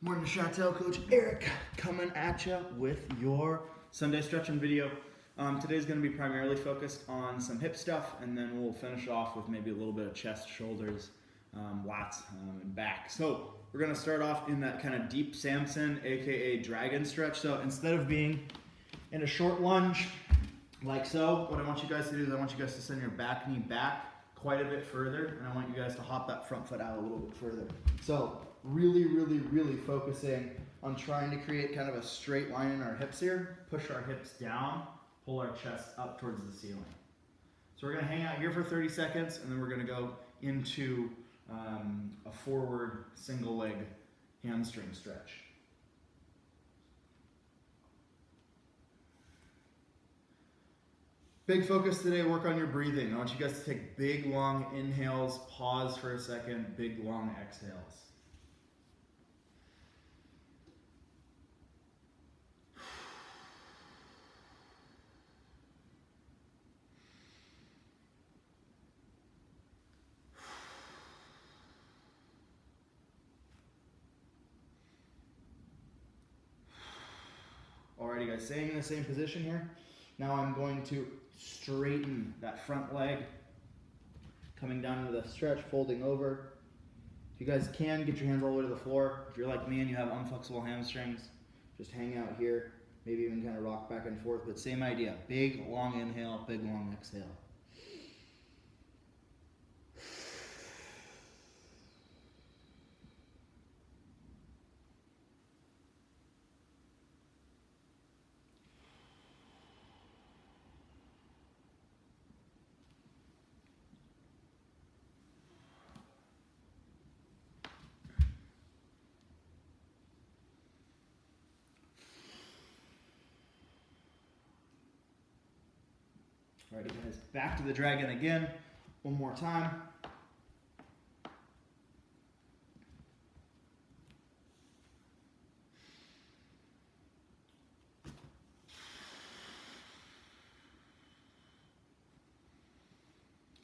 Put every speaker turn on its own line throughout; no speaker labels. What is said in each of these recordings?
Morning Chateau, Coach Eric coming at you with your Sunday stretching video. Today's going to be primarily focused on some hip stuff, and then we'll finish off with maybe a little bit of chest, shoulders, lats, and back. So we're going to start off in that kind of deep Samson, aka dragon stretch. So instead of being in a short lunge like so, what I want you guys to do is I want you guys to send your back knee back quite a bit further, and I want you guys to hop that front foot out a little bit further. So really focusing on trying to create kind of a straight line in our hips here, push our hips down, pull our chest up towards the ceiling. So we're gonna hang out here for 30 seconds, and then we're gonna go into a forward single leg hamstring stretch. Big focus today, work on your breathing. I want you guys to take big, long inhales, pause for a second, big, long exhales. Alrighty guys, staying in the same position here. Now I'm going to straighten that front leg, coming down into the stretch, folding over. If you guys can, get your hands all the way to the floor. If you're like me and you have unflexible hamstrings, just hang out here, maybe even kind of rock back and forth, but same idea. Big, long inhale, big, long exhale. Alrighty guys, back to the dragon again, one more time.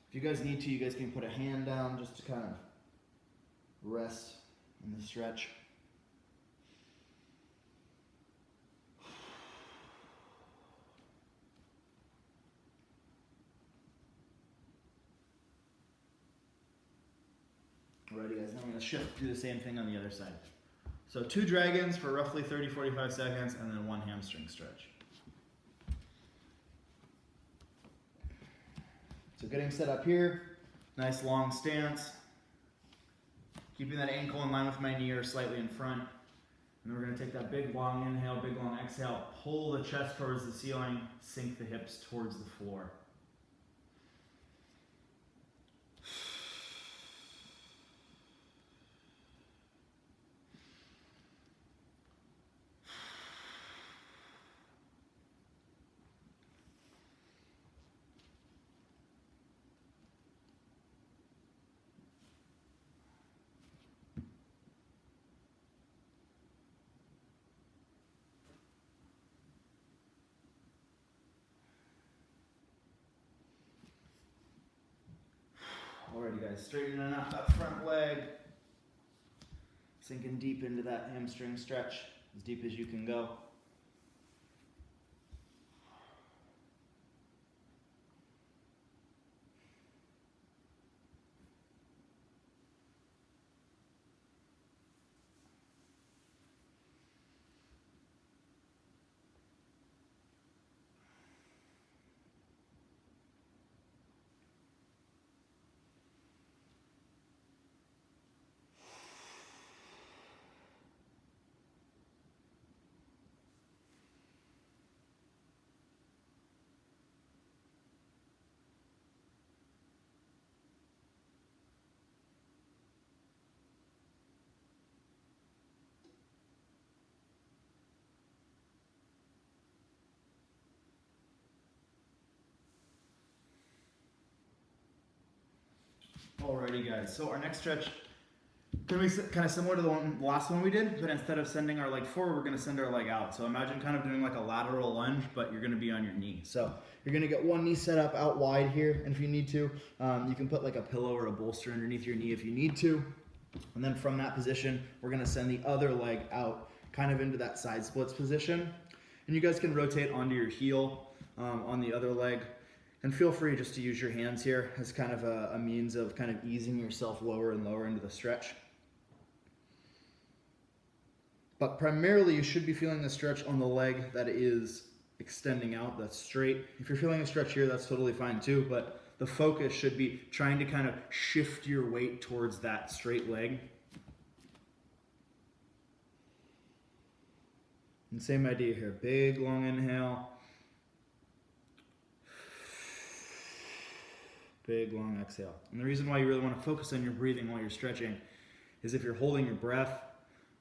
If you guys need to, you guys can put a hand down just to kind of rest in the stretch. Alrighty guys, now I'm going to shift, do the same thing on the other side. So 2 dragons for roughly 30-45 seconds, and then 1 hamstring stretch. So getting set up here, nice long stance, keeping that ankle in line with my knee or slightly in front. And then we're going to take that big long inhale, big long exhale, pull the chest towards the ceiling, sink the hips towards the floor. Alrighty guys, straightening up that front leg, sinking deep into that hamstring stretch, as deep as you can go. Alrighty guys, so our next stretch going to be kind of similar to the last one we did, but instead of sending our leg forward, we're going to send our leg out. So imagine kind of doing like a lateral lunge, but you're going to be on your knee. So you're going to get one knee set up out wide here, and if you need to, you can put like a pillow or a bolster underneath your knee if you need to. And then from that position, we're gonna send the other leg out, kind of into that side splits position. And you guys can rotate onto your heel on the other leg. And feel free just to use your hands here as kind of a means of kind of easing yourself lower and lower into the stretch. But primarily you should be feeling the stretch on the leg that is extending out, that's straight. If you're feeling a stretch here, that's totally fine too, but the focus should be trying to kind of shift your weight towards that straight leg. And same idea here, big long inhale. Big long exhale. And the reason why you really want to focus on your breathing while you're stretching is if you're holding your breath,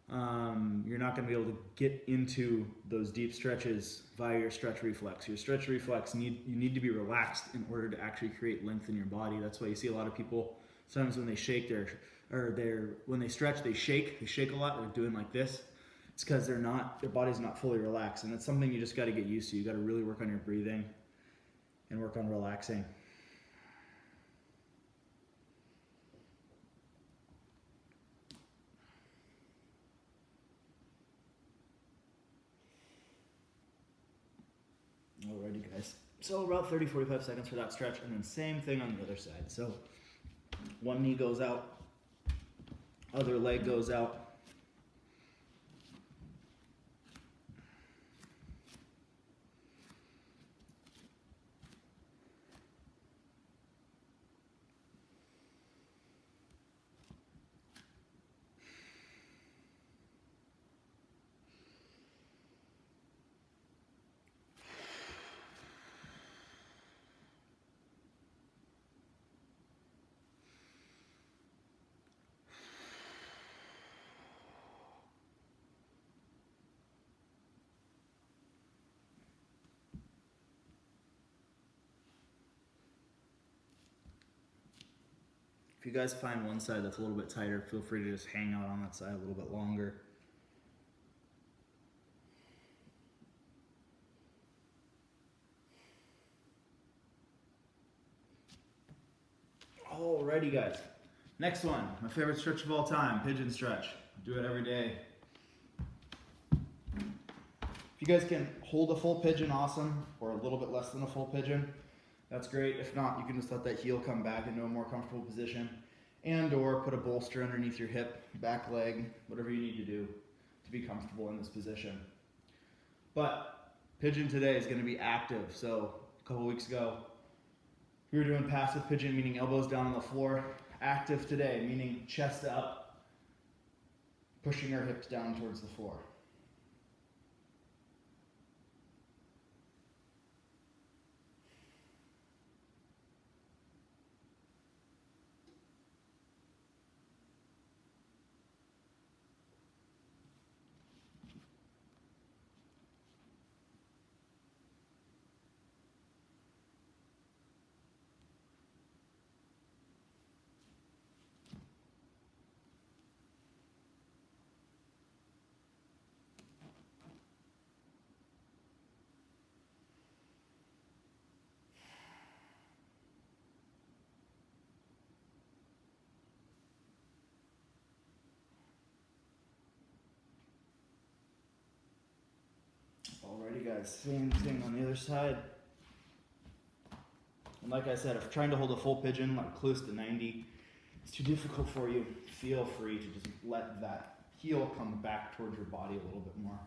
you're not going to be able to get into those deep stretches via your stretch reflex. Your stretch reflex, you need to be relaxed in order to actually create length in your body. That's why you see a lot of people, sometimes when they shake when they stretch, they shake a lot, they're doing like this. It's because their body's not fully relaxed, and it's something you just got to get used to. You got to really work on your breathing and work on relaxing. Alrighty guys, so about 30-45 seconds for that stretch, and then same thing on the other side. So one knee goes out, other leg goes out. If you guys find one side that's a little bit tighter, feel free to just hang out on that side a little bit longer. Alrighty guys, next one, my favorite stretch of all time, pigeon stretch. Do it every day. If you guys can hold a full pigeon, awesome, or a little bit less than a full pigeon, that's great. If not, you can just let that heel come back into a more comfortable position, and or put a bolster underneath your hip, back leg, whatever you need to do to be comfortable in this position. But pigeon today is going to be active. So a couple weeks ago, we were doing passive pigeon, meaning elbows down on the floor. Active today, meaning chest up, pushing our hips down towards the floor. Alrighty guys, same thing on the other side. And like I said, if trying to hold a full pigeon like close to 90 is too difficult for you, feel free to just let that heel come back towards your body a little bit more.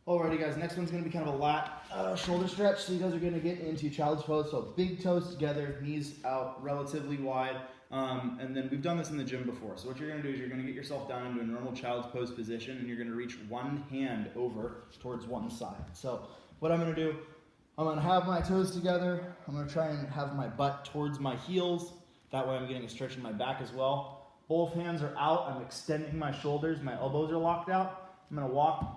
Alrighty guys, next one's gonna be kind of a lat shoulder stretch. So you guys are gonna get into child's pose. So big toes together, knees out relatively wide. And then we've done this in the gym before. So what you're gonna do is you're gonna get yourself down into a normal child's pose position and you're gonna reach one hand over towards one side. So what I'm gonna do, I'm gonna have my toes together. I'm gonna try and have my butt towards my heels. That way I'm getting a stretch in my back as well. Both hands are out, I'm extending my shoulders, my elbows are locked out. I'm gonna walk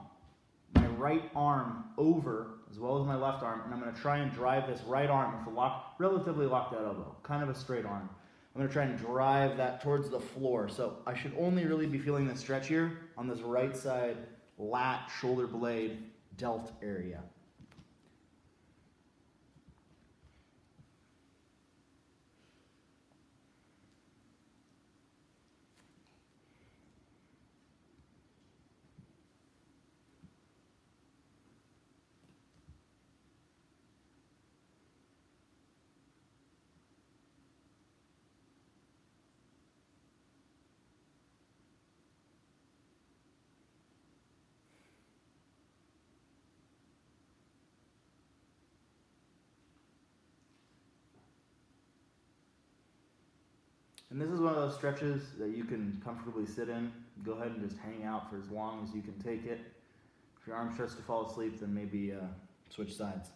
my right arm over as well as my left arm, and I'm going to try and drive this right arm with a relatively locked out elbow, kind of a straight arm. I'm going to try and drive that towards the floor. So I should only really be feeling the stretch here on this right side lat, shoulder blade, delt area. And this is one of those stretches that you can comfortably sit in. Go ahead and just hang out for as long as you can take it. If your arm starts to fall asleep, then maybe switch sides.